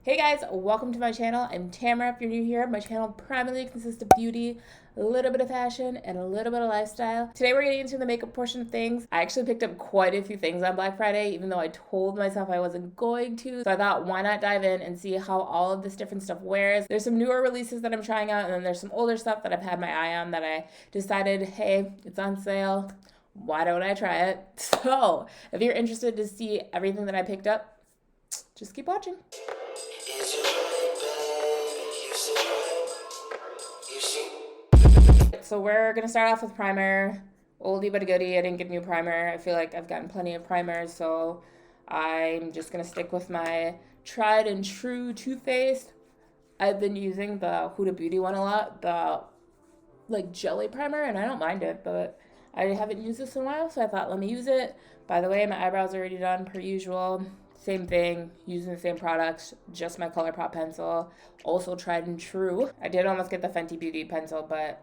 Hey guys, welcome to my channel. I'm Tamara. If you're new here, my channel primarily consists of beauty, a little bit of fashion, and a little bit of lifestyle. Today we're getting into the makeup portion of things. I actually picked up quite a few things on Black Friday, even though I told myself I wasn't going to. So I thought, why not dive in and see how all of this different stuff wears. There's some newer releases that I'm trying out, and then there's some older stuff that I've had my eye on that I decided, hey, it's on sale. Why don't I try it? So if you're interested to see everything that I picked up, just keep watching. So we're gonna start off with primer. Oldie but a goodie. I didn't get a new primer. I feel like I've gotten plenty of primers, so I'm just gonna stick with my tried and true Too Faced. I've been using the Huda Beauty one a lot, the like jelly primer, and I don't mind it, but I haven't used this in a while, so I thought let me use it. By the way, my eyebrows are already done per usual. Same thing, using the same products, just my ColourPop pencil. Also tried and true. I did almost get the Fenty Beauty pencil, but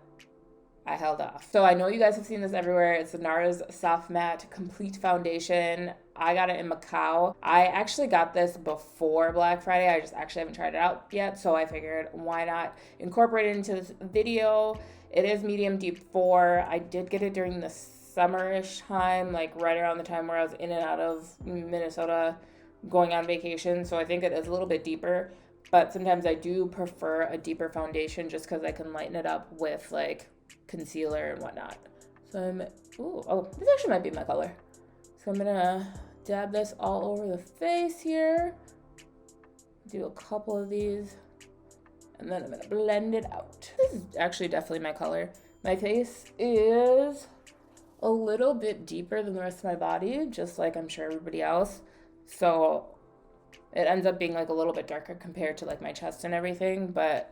I held off. So I know you guys have seen this everywhere. It's the Nars Soft Matte Complete Foundation. I got it in Macao. I actually got this before Black Friday. I just actually haven't tried it out yet. So I figured why not incorporate it into this video. It is medium deep 4. I did get it during the summerish time, like right around the time where I was in and out of Minnesota going on vacation. So I think it is a little bit deeper. But sometimes I do prefer a deeper foundation just because I can lighten it up with like concealer and whatnot. So this actually might be my color. So I'm gonna dab this all over the face here. Do a couple of these, and then I'm gonna blend it out. This is actually definitely my color. My face is a little bit deeper than the rest of my body, just like I'm sure everybody else. So it ends up being like a little bit darker compared to like my chest and everything, but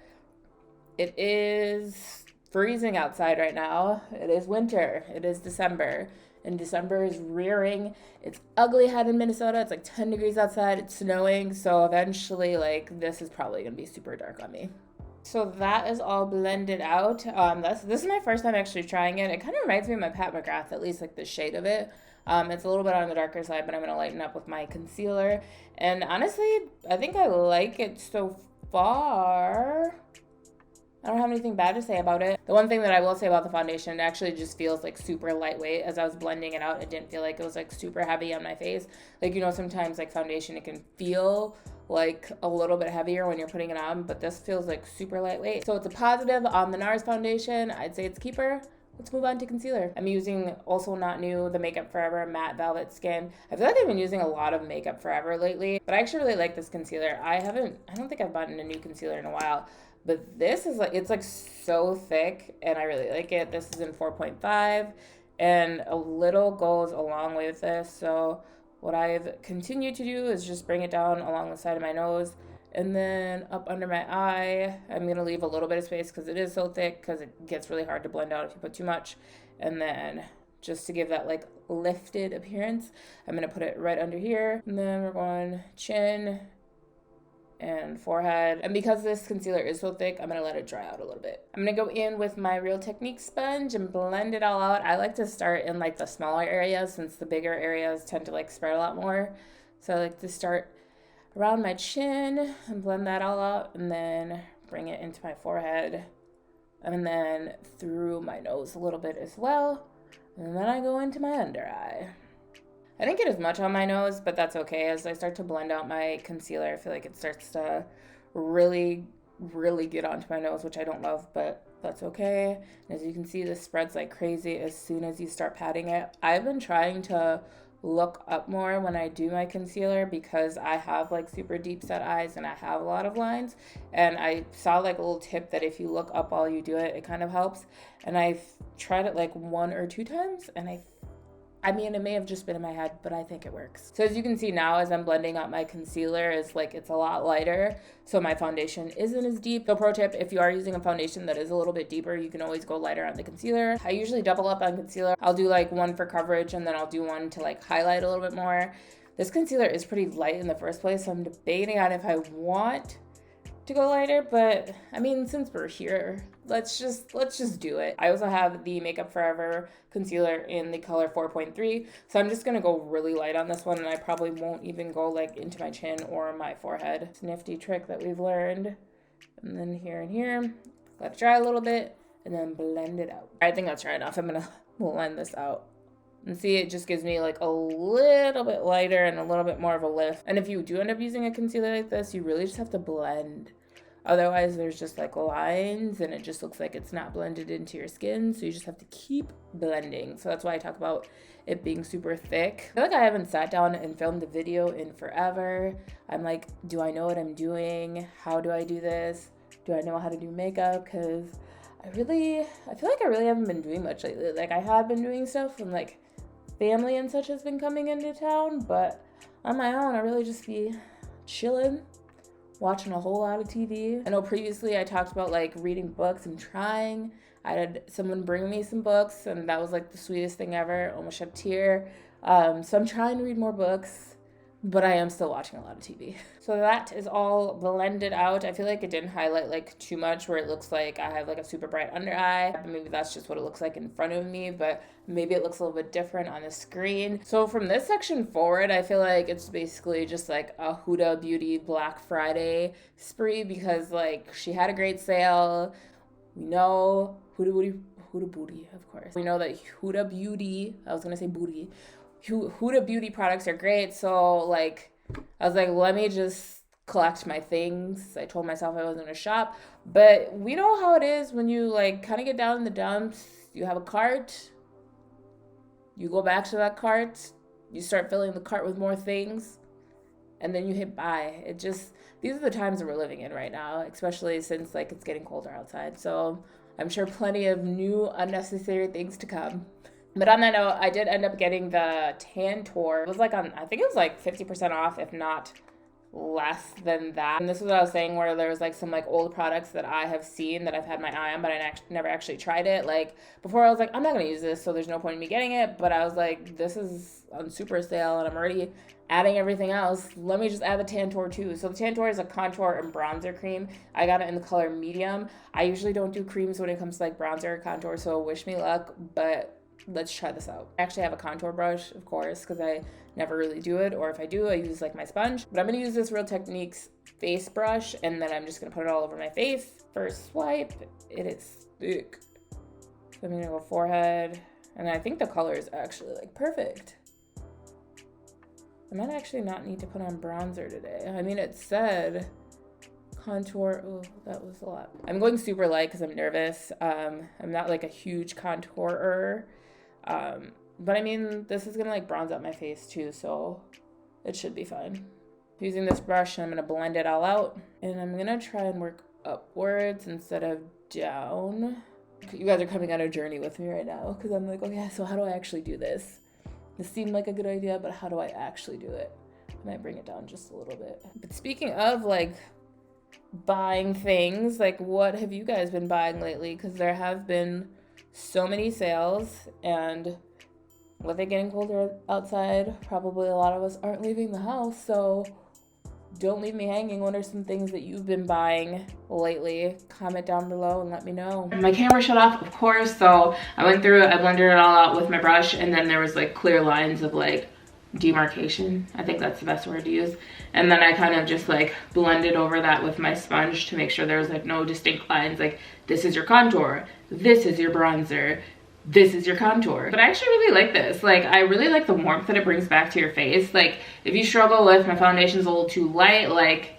it is freezing outside right now. It is winter. It is December. And December is rearing its ugly head in Minnesota. It's like 10 degrees outside. It's snowing. So eventually, like, this is probably going to be super dark on me. So that is all blended out. This is my first time actually trying it. It kind of reminds me of my Pat McGrath, at least like the shade of it. It's a little bit on the darker side, but I'm going to lighten up with my concealer. And honestly, I think I like it so far. I don't have anything bad to say about it. The one thing that I will say about the foundation, it actually just feels like super lightweight. As I was blending it out, it didn't feel like it was like super heavy on my face. Like, you know, sometimes like foundation, it can feel like a little bit heavier when you're putting it on, but this feels like super lightweight. So it's a positive on the Nars foundation. I'd say it's a keeper. Let's move on to concealer. I'm using, also not new, the Makeup Forever Matte Velvet Skin. I feel like I've been using a lot of Makeup Forever lately, but I actually really like this concealer. I don't think I've bought a new concealer in a while. But this is like, it's like so thick and I really like it. This is in 4.5 and a little goes a long way with this. So what I've continued to do is just bring it down along the side of my nose and then up under my eye. I'm going to leave a little bit of space because it is so thick because it gets really hard to blend out if you put too much. And then just to give that like lifted appearance, I'm going to put it right under here. And then we're going chin and forehead. And because this concealer is so thick, I'm going to let it dry out a little bit. I'm going to go in with my Real Technique sponge and blend it all out. I like to start in like the smaller areas since the bigger areas tend to like spread a lot more. So I like to start around my chin and blend that all out and then bring it into my forehead and then through my nose a little bit as well. And then I go into my under eye. I didn't get as much on my nose, but that's okay. As I start to blend out my concealer, I feel like it starts to really, really get onto my nose, which I don't love, but that's okay. And as you can see, this spreads like crazy as soon as you start patting it. I've been trying to look up more when I do my concealer because I have like super deep set eyes and I have a lot of lines. And I saw like a little tip that if you look up while you do it, it kind of helps. And I've tried it like 1 or 2 times and I mean, it may have just been in my head, but I think it works. So as you can see now, as I'm blending out my concealer, it's a lot lighter. So my foundation isn't as deep. So pro tip, if you are using a foundation that is a little bit deeper, you can always go lighter on the concealer. I usually double up on concealer. I'll do like one for coverage and then I'll do one to like highlight a little bit more. This concealer is pretty light in the first place, so I'm debating on if I want to go lighter, but I mean, since we're here, let's just do it. I also have the Makeup Forever concealer in the color 4.3, so I'm just gonna go really light on this one, and I probably won't even go like into my chin or my forehead. It's a nifty trick that we've learned. And then here and here, let it dry a little bit, and then blend it out. I think that's dry enough. I'm gonna blend this out. And see, it just gives me like a little bit lighter and a little bit more of a lift. And if you do end up using a concealer like this, you really just have to blend. Otherwise, there's just like lines and it just looks like it's not blended into your skin. So you just have to keep blending. So that's why I talk about it being super thick. I feel like I haven't sat down and filmed a video in forever. I'm like, do I know what I'm doing? How do I do this? Do I know how to do makeup? Because I feel like I really haven't been doing much lately. Like I have been doing stuff and like family and such has been coming into town, but on my own, I really just be chilling, watching a whole lot of TV. I know previously I talked about like reading books and trying. I had someone bring me some books and that was like the sweetest thing ever. Almost shed a tear. So I'm trying to read more books, but I am still watching a lot of TV. So that is all blended out. I feel like it didn't highlight like too much where it looks like I have like a super bright under eye. Maybe that's just what it looks like in front of me, but maybe it looks a little bit different on the screen. So from this section forward, I feel like it's basically just like a Huda Beauty Black Friday spree because like she had a great sale. We know Huda Booty, of course. We know that Huda Beauty, I was gonna say booty, Huda Beauty products are great. So like, I was like, let me just collect my things. I told myself I wasn't gonna shop, but we know how it is when you like kind of get down in the dumps. You have a cart, you go back to that cart, you start filling the cart with more things, and then you hit buy. These are the times that we're living in right now, especially since like it's getting colder outside. So I'm sure plenty of new unnecessary things to come. But on that note, I did end up getting the Tantour. It was like I think it was like 50% off, if not less than that. And this is what I was saying, where there was like some like old products that I have seen that I've had my eye on, but I never actually tried it. Like before I was like, I'm not gonna use this, so there's no point in me getting it. But I was like, this is on super sale and I'm already adding everything else. Let me just add the Tantour too. So the Tantour is a contour and bronzer cream. I got it in the color medium. I usually don't do creams when it comes to like bronzer or contour, so wish me luck, but let's try this out. I actually have a contour brush, of course, because I never really do it, or if I do, I use like my sponge. But I'm gonna use this Real Techniques face brush, and then I'm just gonna put it all over my face. First swipe, it is thick. So I'm gonna go forehead, and I think the color is actually like perfect. I might actually not need to put on bronzer today. I mean, it said contour. Oh, that was a lot. I'm going super light because I'm nervous. I'm not like a huge contourer. But I mean, this is gonna like bronze up my face too, so it should be fine. Using this brush, I'm gonna blend it all out, and I'm gonna try and work upwards instead of down. You guys are coming on a journey with me right now, because I'm like, okay, so how do I actually do this? This seemed like a good idea, but how do I actually do it? I might bring it down just a little bit. But speaking of like buying things, like what have you guys been buying lately? Because there have been so many sales, and with it getting colder outside, probably a lot of us aren't leaving the house, so don't leave me hanging. What are some things that you've been buying lately? Comment down below and let me know. My camera shut off, of course, so I went through it, I blended it all out with my brush, and then there was like clear lines of like demarcation. I think that's the best word to use. And then I kind of just like blended over that with my sponge to make sure there was like no distinct lines, like this is your contour, this is your bronzer, this is your contour. But I actually really like this. Like, I really like the warmth that it brings back to your face. Like, if you struggle with my foundation's a little too light, like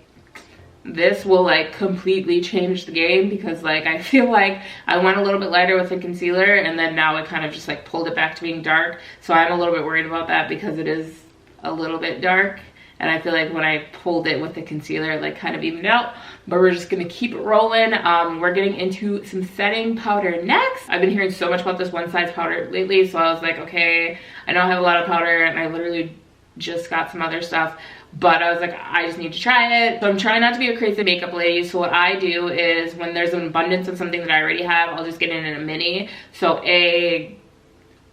this will like completely change the game, because like I feel like I went a little bit lighter with the concealer and then now it kind of just like pulled it back to being dark. So I'm a little bit worried about that because it is a little bit dark, and I feel like when I pulled it with the concealer it like kind of evened out. But we're just gonna keep it rolling. We're getting into some setting powder next. I've been hearing so much about this one size powder lately, so I was like, okay, I know I have a lot of powder and I literally just got some other stuff, but I was like, I just need to try it. So I'm trying not to be a crazy makeup lady, so what I do is when there's an abundance of something that I already have, I'll just get it in a mini. So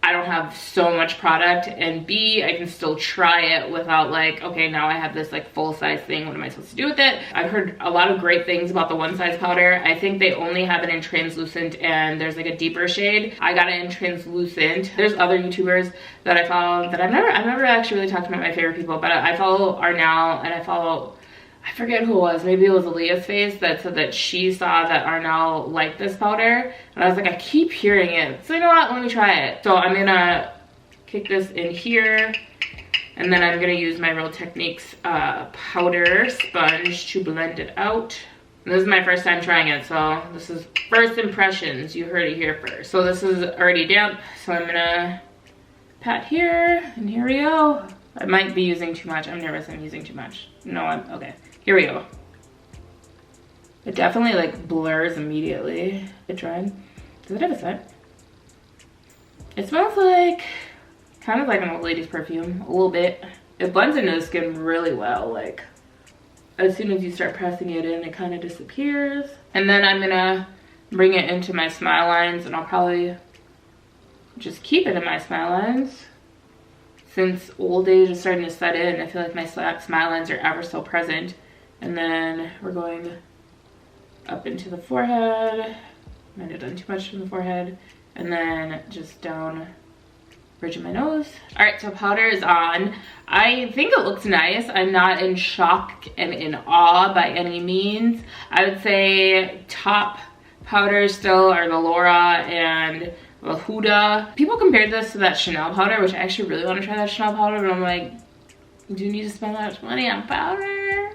I don't have so much product, and B, I can still try it without like, okay, now I have this like full size thing, what am I supposed to do with it? I've heard a lot of great things about the one size powder. I think they only have it in translucent and there's like a deeper shade. I got it in translucent. There's other YouTubers that I follow that I've never actually really talked about my favorite people, but I follow Arnell and I follow, I forget who it was, maybe it was Aaliyah's face that said that she saw that Arnell liked this powder. And I was like, I keep hearing it. So you know what, let me try it. So I'm gonna kick this in here. And then I'm gonna use my Real Techniques powder sponge to blend it out. And this is my first time trying it, so this is first impressions. You heard it here first. So this is already damp, so I'm gonna pat here, and here we go. I might be using too much. I'm nervous I'm using too much. No, I'm okay. Here we go. It definitely like blurs immediately. It dried. Does it have a scent? It smells like, kind of like an old lady's perfume, a little bit. It blends into the skin really well. Like as soon as you start pressing it in, it kind of disappears. And then I'm gonna bring it into my smile lines, and I'll probably just keep it in my smile lines. Since old age is starting to set in, I feel like my smile lines are ever so present. And then we're going up into the forehead. Might have done too much in the forehead. And then just down bridge of my nose. All right, so powder is on. I think it looks nice. I'm not in shock and in awe by any means. I would say top powders still are the Laura and the Huda. People compared this to that Chanel powder, which I actually really want to try that Chanel powder, but I'm like, do you need to spend that much money on powder?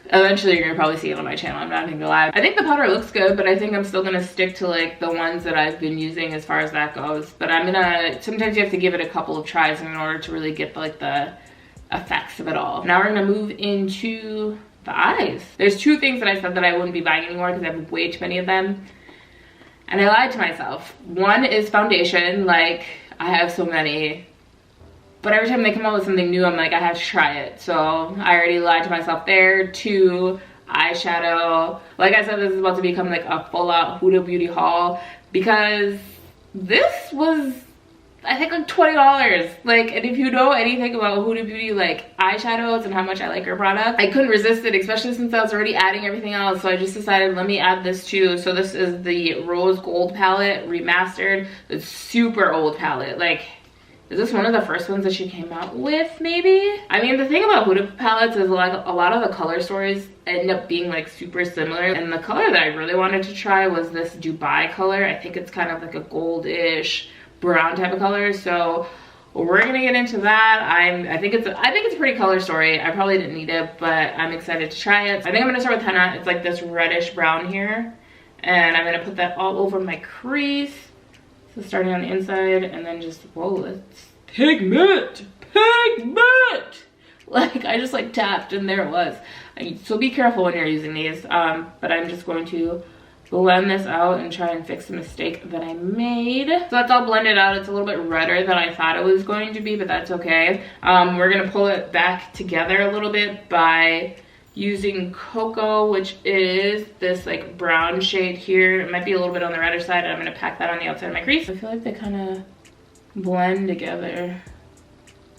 Eventually you're gonna probably see it on my channel, I'm not gonna lie. I think the powder looks good, but I think I'm still gonna stick to like the ones that I've been using as far as that goes. But I'm gonna, sometimes you have to give it a couple of tries in order to really get like the effects of it all. Now we're gonna move into the eyes. There's two things that I said that I wouldn't be buying anymore because I have way too many of them. And I lied to myself. One is foundation, like I have so many. But every time they come out with something new, I'm like, I have to try it. So I already lied to myself there. Two, eyeshadow. Like I said, this is about to become like a full out Huda Beauty haul because this was, I think like $20. Like, and if you know anything about Huda Beauty, like eyeshadows and how much I like her product, I couldn't resist it, especially since I was already adding everything else. So I just decided, let me add this too. So this is the Rose Gold palette, Remastered. It's super old palette. Like, is this one of the first ones that she came out with, maybe? I mean, the thing about Huda palettes is like a lot of the color stories end up being like super similar. And the color that I really wanted to try was this Dubai color. I think it's kind of like a goldish brown type of color. So we're gonna get into that. I think it's a pretty color story. I probably didn't need it, but I'm excited to try it. I think I'm gonna start with henna. It's like this reddish brown here. And I'm gonna put that all over my crease. So starting on the inside and then just, whoa, that's pigment! Like I just like tapped and there it was. So be careful when you're using these. But I'm just going to blend this out and try and fix the mistake that I made. So that's all blended out. It's a little bit redder than I thought it was going to be, but that's okay. We're gonna pull it back together a little bit by using Cocoa, which is this like brown shade here. It might be a little bit on the redder side, and I'm gonna pack that on the outside of my crease. I feel like they kind of blend together.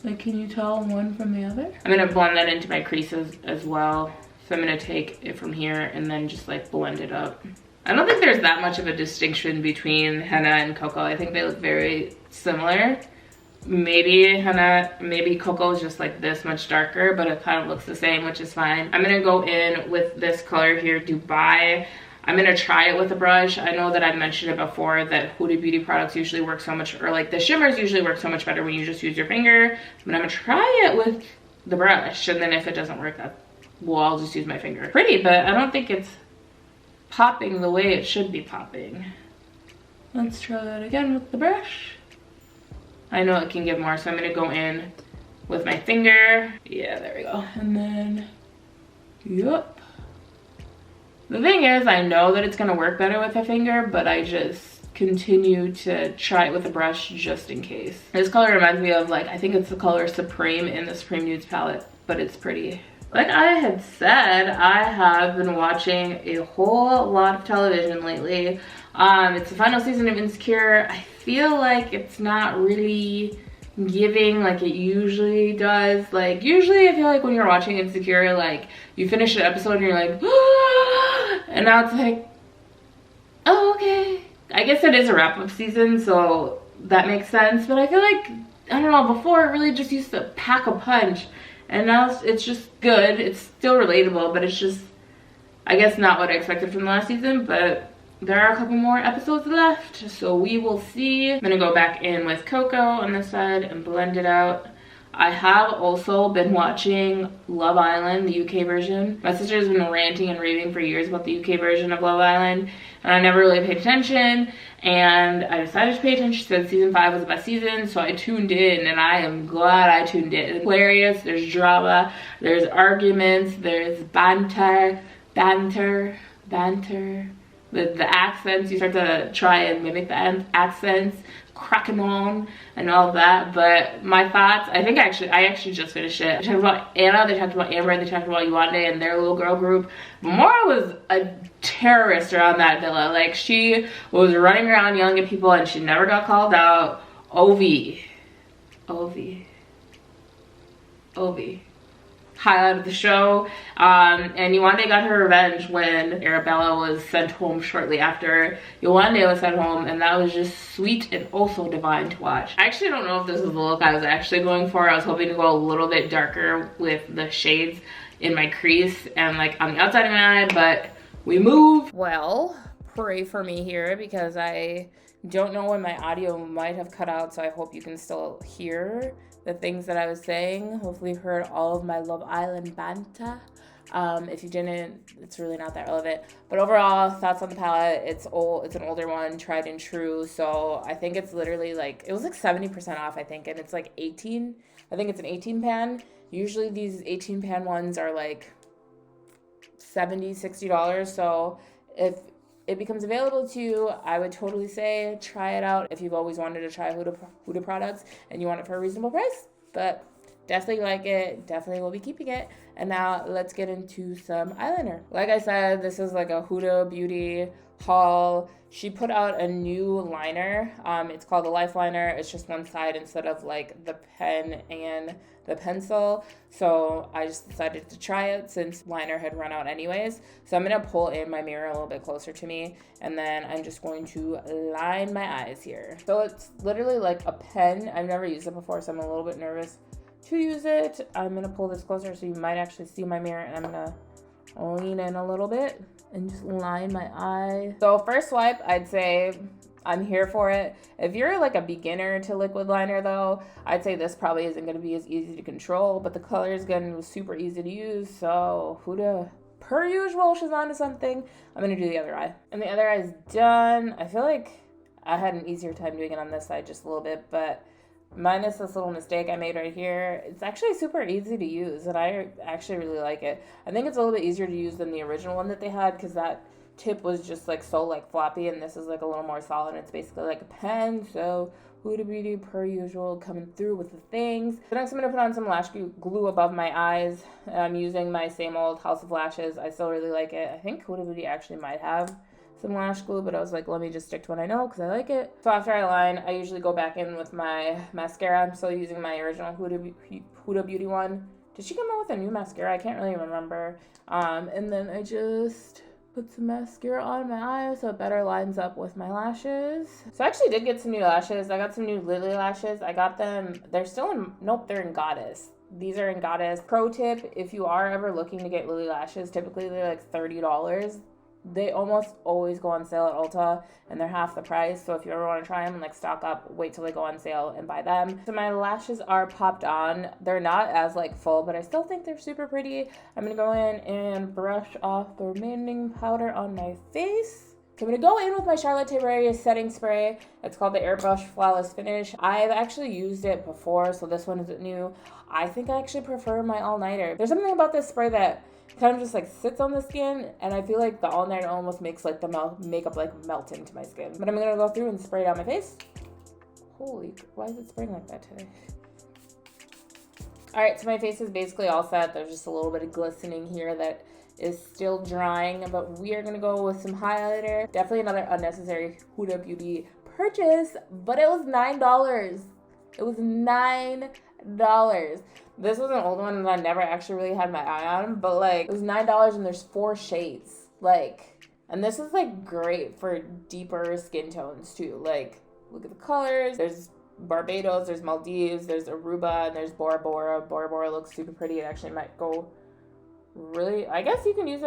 Like, can you tell one from the other? I'm gonna blend that into my creases as well. So I'm gonna take it from here and then just like blend it up. I don't think there's that much of a distinction between henna and Cocoa. I think they look very similar. Maybe henna, maybe Cocoa is just like this much darker, but it kind of looks the same, which is fine. I'm gonna go in with this color here, Dubai. I'm gonna try it with a brush. I know that I've mentioned it before that Huda Beauty products usually work so much, or like the shimmers usually work so much better when you just use your finger. But I'm gonna try it with the brush, and then if it doesn't work, well, I'll just use my finger. Pretty, but I don't think it's popping the way it should be popping. Let's try that again with the brush. I know it can give more, so I'm gonna go in with my finger. Yeah, there we go. And then, yup. The thing is, I know that it's gonna work better with a finger, but I just continue to try it with a brush just in case. This color reminds me of like, I think it's the color Supreme in the Supreme Nudes palette, but it's pretty. Like I had said, I have been watching a whole lot of television lately. It's the final season of Insecure. I feel like it's not really giving like it usually does. Like usually I feel like when you're watching Insecure, like you finish an episode and you're like, ah! And now it's like, oh, okay. I guess it is a wrap-up season, so that makes sense. But I feel like, I don't know, before it really just used to pack a punch. And now it's just good. It's still relatable, but it's just, I guess, not what I expected from the last season. But there are a couple more episodes left, so we will see. I'm gonna go back in with Cocoa on this side and blend it out. I have also been watching Love Island, the UK version. My sister's been ranting and raving for years about the UK version of Love Island, and I never really paid attention. And I decided to pay attention. She said season 5 was the best season, so I tuned in, and I am glad I tuned in. It's hilarious. There's drama, there's arguments, there's banter. The accents, you start to try and mimic the accents, cracking on and all of that. But my thoughts, I actually just finished it. They talked about Anna, they talked about Amber, they talked about Yuande and their little girl group. Mora was a terrorist around that villa. Like, she was running around yelling at people and she never got called out. Ovi. Highlight of the show. And Yuande got her revenge when Arabella was sent home shortly after Yuande was sent home, and that was just sweet and also divine to watch. I actually don't know if this is the look I was actually going for. I was hoping to go a little bit darker with the shades in my crease and like on the outside of my eye, but we move. Well, pray for me here because I don't know when my audio might have cut out, so I hope you can still hear the things that I was saying. Hopefully you heard all of my Love Island banter. If you didn't, it's really not that relevant. But overall, thoughts on the palette, it's an older one, tried and true. So I think it's literally like, it was like 70% off, I think, and it's like 18. I think it's an 18 pan. Usually these 18 pan ones are like $70, $60. So if it becomes available to you, I would totally say try it out if you've always wanted to try Huda products and you want it for a reasonable price. But definitely like it, definitely will be keeping it. And now let's get into some eyeliner. Like I said, this is like a Huda Beauty haul. She put out a new liner. It's called the Life Liner. It's just one side instead of like the pen and the pencil. So I just decided to try it since liner had run out anyways. So I'm gonna pull in my mirror a little bit closer to me, and then I'm just going to line my eyes here. So it's literally like a pen. I've never used it before, so I'm a little bit nervous to use it. I'm gonna pull this closer so you might actually see my mirror, and I'm gonna lean in a little bit and just line my eye. So first swipe, I'd say I'm here for it. If you're like a beginner to liquid liner though, I'd say this probably isn't gonna be as easy to control, but the color is gonna be super easy to use. So Huda, per usual, she's onto something. I'm gonna do the other eye. And the other eye is done. I feel like I had an easier time doing it on this side just a little bit, but minus this little mistake I made right here, it's actually super easy to use, and I actually really like it. I think it's a little bit easier to use than the original one that they had, because that tip was just like so like floppy, and this is like a little more solid, and it's basically like a pen. So Huda Beauty, per usual, coming through with the things. So next I'm going to put on some lash glue above my eyes. I'm using my same old House of Lashes. I still really like it. I think Huda Beauty actually might have some lash glue, but I was like, let me just stick to what I know because I like it. So after I line, I usually go back in with my mascara. I'm still using my original Huda Beauty one. Did she come out with a new mascara? I can't really remember. And then I just put some mascara on my eyes so it better lines up with my lashes. So I actually did get some new lashes. I got some new Lilly Lashes. I got them, they're still in, nope, they're in Goddess. These are in Goddess. Pro tip, if you are ever looking to get Lilly Lashes, typically they're like $30. They almost always go on sale at Ulta, and they're half the price. So if you ever want to try them, like stock up, wait till they go on sale and buy them. So my lashes are popped on. They're not as like full, but I still think they're super pretty. I'm gonna go in and brush off the remaining powder on my face. So I'm gonna go in with my Charlotte Tilbury setting spray. It's called the Airbrush Flawless Finish. I've actually used it before, so this one isn't new. I think I actually prefer my all-nighter. There's something about this spray that kind of just like sits on the skin, and I feel like the all-nighter almost makes like the makeup like melt into my skin. But I'm gonna go through and spray it on my face. Holy, why is it spraying like that today? All right, so my face is basically all set. There's just a little bit of glistening here that is still drying, but we are gonna go with some highlighter. Definitely another unnecessary Huda Beauty purchase, but it was $9. It was $9. This was an old one that I never actually really had my eye on, but like it was $9 and there's 4 shades. Like, and this is like great for deeper skin tones too. Like, look at the colors. There's Barbados, there's Maldives, there's Aruba, and there's Bora Bora. Bora Bora looks super pretty. It actually might go really, I guess you can use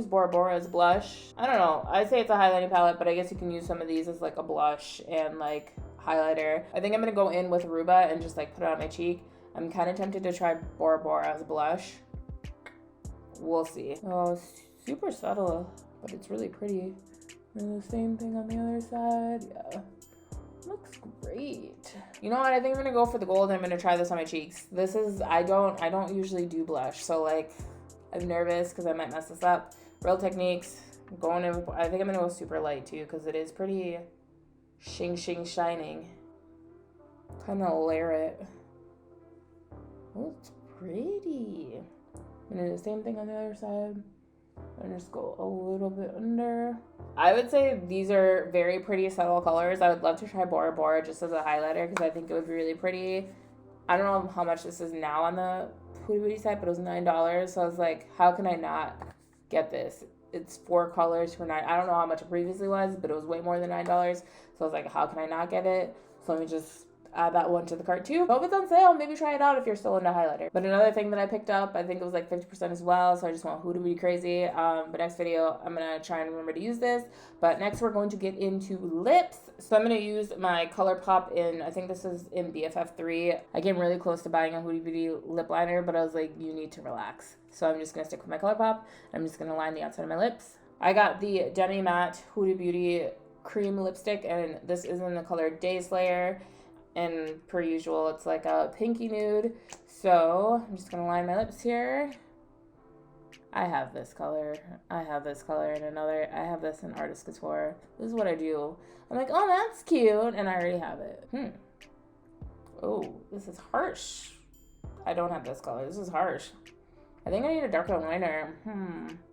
Bora Bora as blush. I don't know. I'd say it's a highlighting palette, but I guess you can use some of these as like a blush and like highlighter. I think I'm gonna go in with Aruba and just like put it on my cheek. I'm kind of tempted to try Bora Bora as a blush. We'll see. Oh, super subtle, but it's really pretty. And the same thing on the other side. Yeah. Looks great. You know what? I think I'm gonna go for the gold and I'm gonna try this on my cheeks. This is, I don't usually do blush, so like I'm nervous because I might mess this up. Real Techniques. I'm going in, I think I'm gonna go super light too because it is pretty shining. Kind of layer it. Oh, it's pretty. I'm gonna do the same thing on the other side. And just go a little bit under. I would say these are very pretty subtle colors. I would love to try Bora Bora just as a highlighter because I think it would be really pretty. I don't know how much this is now on the Huda Beauty site, but it was $9. So I was like, how can I not get this? It's 4 colors for $9. I don't know how much it previously was, but it was way more than $9. So I was like, how can I not get it? So let me just add that one to the cart too. Hope it's on sale. Maybe try it out if you're still into highlighter. But another thing that I picked up, I think it was like 50% as well. So I just want Huda Beauty crazy. But next video, I'm going to try and remember to use this. But next we're going to get into lips. So I'm going to use my ColourPop in, I think this is in BFF3. I came really close to buying a Huda Beauty lip liner, but I was like, you need to relax. So I'm just going to stick with my ColourPop. I'm just going to line the outside of my lips. I got the Demi Matte Huda Beauty cream lipstick, and this is in the color Dayslayer. And per usual, it's like a pinky nude. So I'm just gonna line my lips here. I have this color. I have this color in another. I have this in Artist Couture. This is what I do. I'm like, oh, that's cute, and I already have it. Oh, this is harsh. I don't have this color. This is harsh. I think I need a darker liner.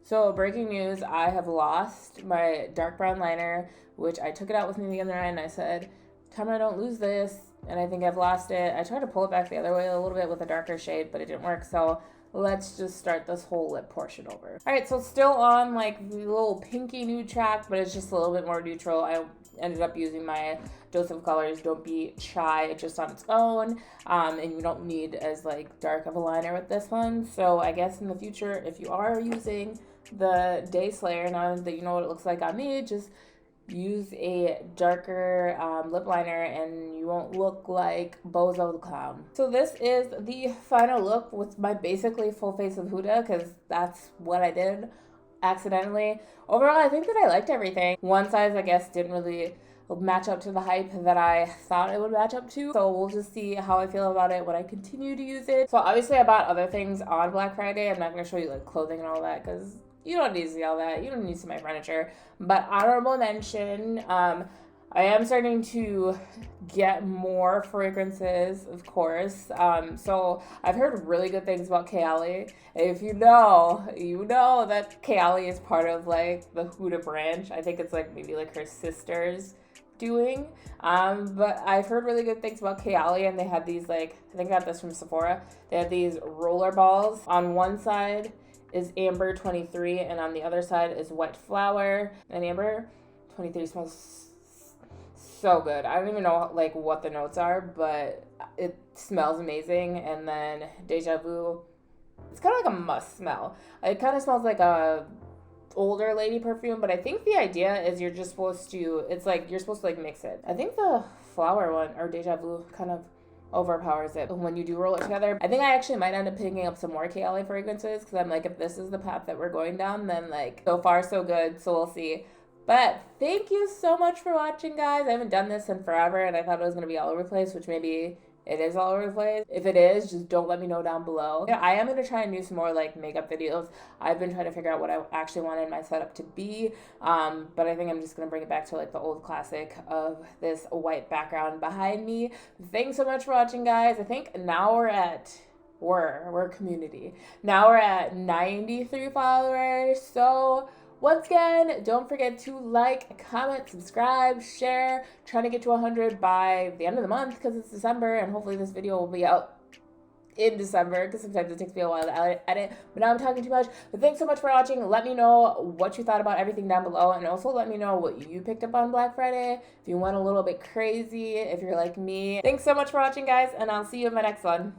So breaking news, I have lost my dark brown liner, which I took it out with me the other night, and I said, Tamara, don't lose this. And I think I've lost it. I tried to pull it back the other way a little bit with a darker shade, but it didn't work. So let's just start this whole lip portion over. All right, so still on like the little pinky nude track, but it's just a little bit more neutral. I ended up using my Dose of Colors Don't Be Shy just on its own. And you don't need as like dark of a liner with this one. So I guess in the future, if you are using the Dayslayer, now that you know what it looks like on me, just use a darker lip liner and you won't look like Bozo the Clown. So this is the final look with my basically full face of Huda because that's what I did accidentally. Overall, I think that I liked everything. One size, I guess, didn't really match up to the hype that I thought it would match up to. So we'll just see how I feel about it when I continue to use it. So obviously I bought other things on Black Friday. I'm not going to show you like clothing and all that because you don't need to see all that. You don't need to see my furniture. But honorable mention, I am starting to get more fragrances, of course. So I've heard really good things about Kayali. If you know that Kayali is part of like the Huda branch. I think it's like maybe like her sister's doing. But I've heard really good things about Kayali, and they had these like, I think I got this from Sephora. They had these rollerballs. On one side is Amber 23 and on the other side is White Flower. And Amber 23 smells so good. I don't even know like what the notes are, but it smells amazing. And then Deja Vu, it's kind of like a must smell. It kind of smells like a older lady perfume, but I think the idea is you're just supposed to, it's like you're supposed to like mix it. I think the flower one or Deja Vu kind of overpowers it when you do roll it together. I think I actually might end up picking up some more Kayali fragrances because I'm like, if this is the path that we're going down, then like so far so good. So we'll see. But thank you so much for watching, guys. I haven't done this in forever and I thought it was going to be all over the place, which maybe it is all over the place. If it is, just don't let me know down below. Yeah, I am going to try and do some more like makeup videos. I've been trying to figure out what I actually wanted my setup to be. But I think I'm just going to bring it back to like the old classic of this white background behind me. Thanks so much for watching, guys. I think now we're at We're a community. Now we're at 93 followers. So once again, don't forget to like, comment, subscribe, share. Trying to get to 100 by the end of the month because it's December, and hopefully this video will be out in December because sometimes it takes me a while to edit. But now I'm talking too much. But thanks so much for watching. Let me know what you thought about everything down below, and also let me know what you picked up on Black Friday. If you went a little bit crazy, if you're like me. Thanks so much for watching, guys, and I'll see you in my next one.